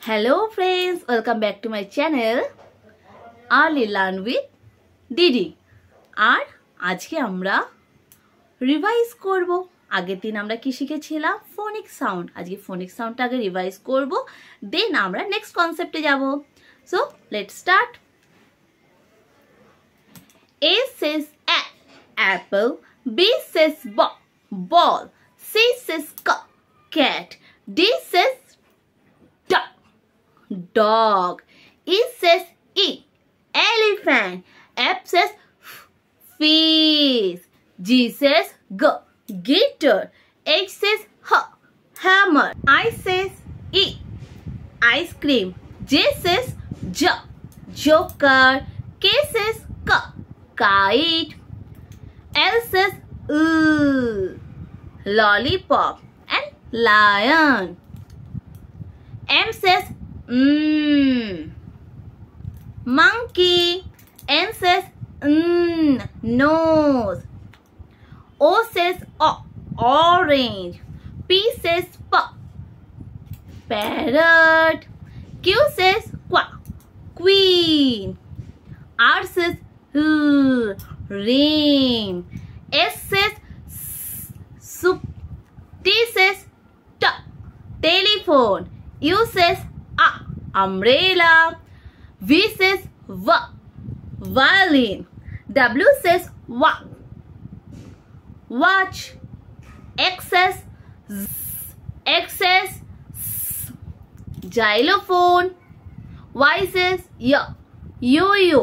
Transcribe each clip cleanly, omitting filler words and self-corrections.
Hello friends, welcome back to my channel Early Learn with Didi. আর আজকে আমরা revise করব। আগের দিন আমরা কি শিখেছিলাম? ফোনিক সাউন্ড। আজকে ফোনিক সাউন্ডটা আগে রিভাইজ করব, দেন আমরা নেক্সট কনসেপ্টে যাব। So let's start. A says apple, B says ball, C says cat, D says dog, E says elephant, F says fish, G says guitar, H says hammer, I says ice cream, J says joker, K says kite, L says lollipop and lion, M says monkey, N says nose, O says orange, P says parrot, Q says queen, R says rain, S says soup, T says telephone, U says umbrella, V says violin, W says watch, X says xylophone, Y says yo-yo,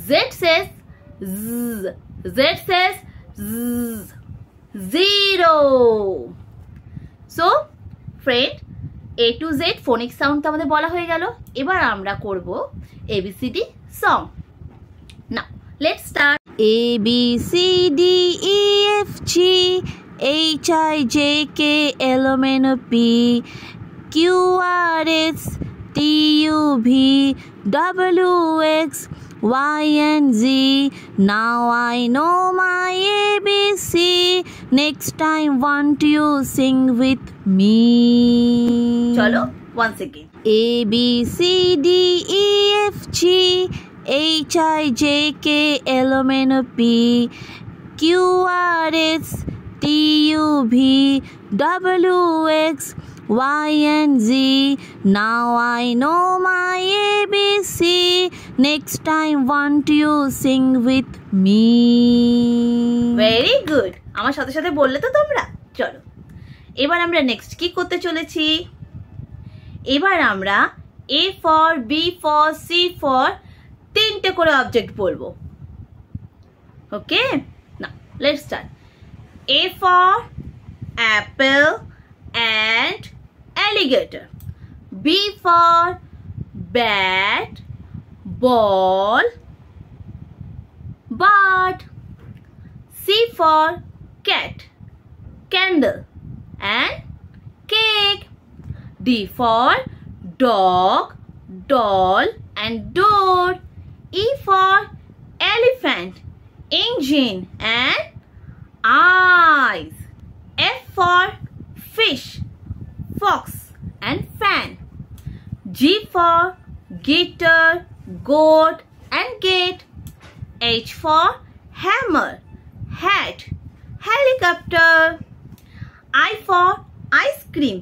Z says zero. So friend, A to Z Phoenix sound তো আমাদের বলা হয়ে গেল। এবার আমরা করব ABCD song. Now let's start. A B C D E F G H I J K L M N O P Q R S T U V W X Y and Z. Now I know my ABC. Next time want you sing with me. Chalo, once again. A B C D E F G H I J K L M N O P Q R S T U V W X Y and Z. Now I know my ABC. Next time want you sing with me. Very good. আমার সাথে সাথে বললে তো তোমরা। চলো এবার আমরা next কি করতে চলেছি। এবার আমরা A for B for C for তিনটে করে অবজেক্ট বলবো। Okay, now let's start. A for apple and alligator, B for bat, ball, bird, C for cat, candle and cake, D for dog, doll and door, E for elephant, engine and eyes, F for fish, fox and fan, G for guitar, goat and gate, H for hammer, hat, helicopter, I for ice cream,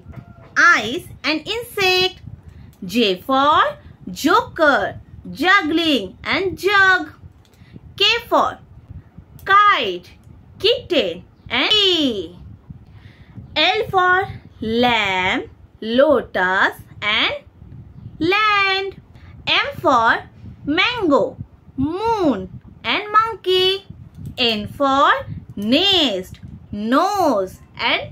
ice and insect, J for joker, juggling and jug, K for kite, kitten and L for lamb, lotus and land, M for mango, moon and monkey, N for nest, nose and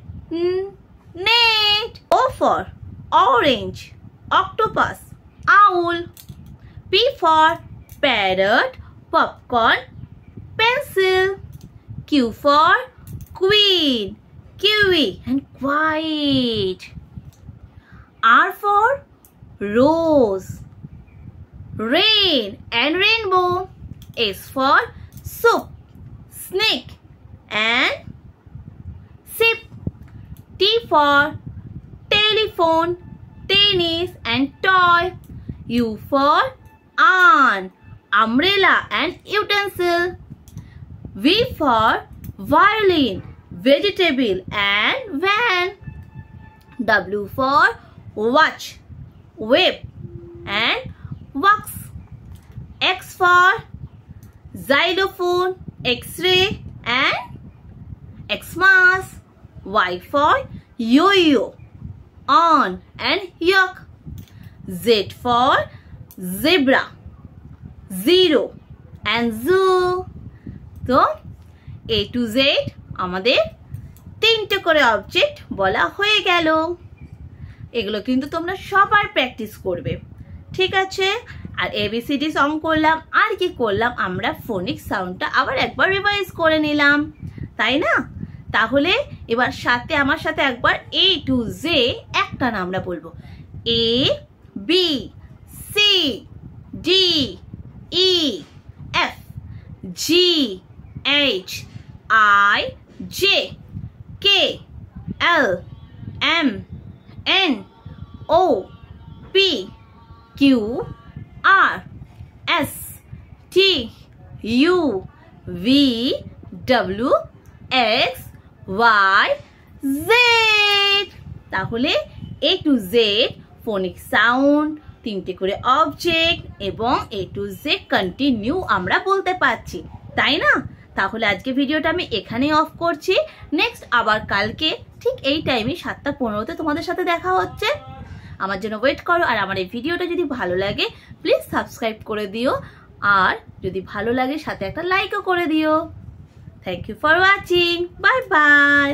net, O for orange, octopus, owl, P for parrot, popcorn, pencil, Q for queen, kiwi and quiet, R for rose, rain and rainbow, S for soup, snake and sip, T for telephone, tennis and toy. U for urn, umbrella and utensil. V for violin, vegetable and van. W for watch, whip and wax. X for xylophone, X-ray and Xmas. Y for yo-yo, on and yoke. Z for zebra, zero and zoo. তো A to Z আমাদের 3টে করে object বলা হয়ে গেল। এগুলো কিন্তু তোমরা সবার প্র্যাকটিস করবে, ঠিক আছে? আর ABCD সং করলাম, আর কি করলাম, আমরা ফোনিক সাউন্ডটা আবার একবার রিভাইজ করে নিলাম, তাই না? তাহলে এবার সাথে আমার সাথে একবার A to Z একটা না আমরা বলবো। A B C D E F G H I J K L M N O P Q R S T U V W X Y Z। তাহলে A to Z Phoenix sound, 3টে করে object এবং A to Z continue আমরা বলতে পারছি, তাই না? তাহলে আজকে ভিডিওটা আমি এখানেই অফ করছি। নেক্সট আবার কালকে ঠিক এই টাইমে 7:15 তোমাদের সাথে দেখা হচ্ছে। আমার জন্য ওয়েট করো। আর আমার এই ভিডিওটা যদি ভালো লাগে প্লিজ সাবস্ক্রাইব করে দিও, আর যদি ভালো লাগে সাথে একটা লাইকও করে দিও। Thank you for watching. Bye by.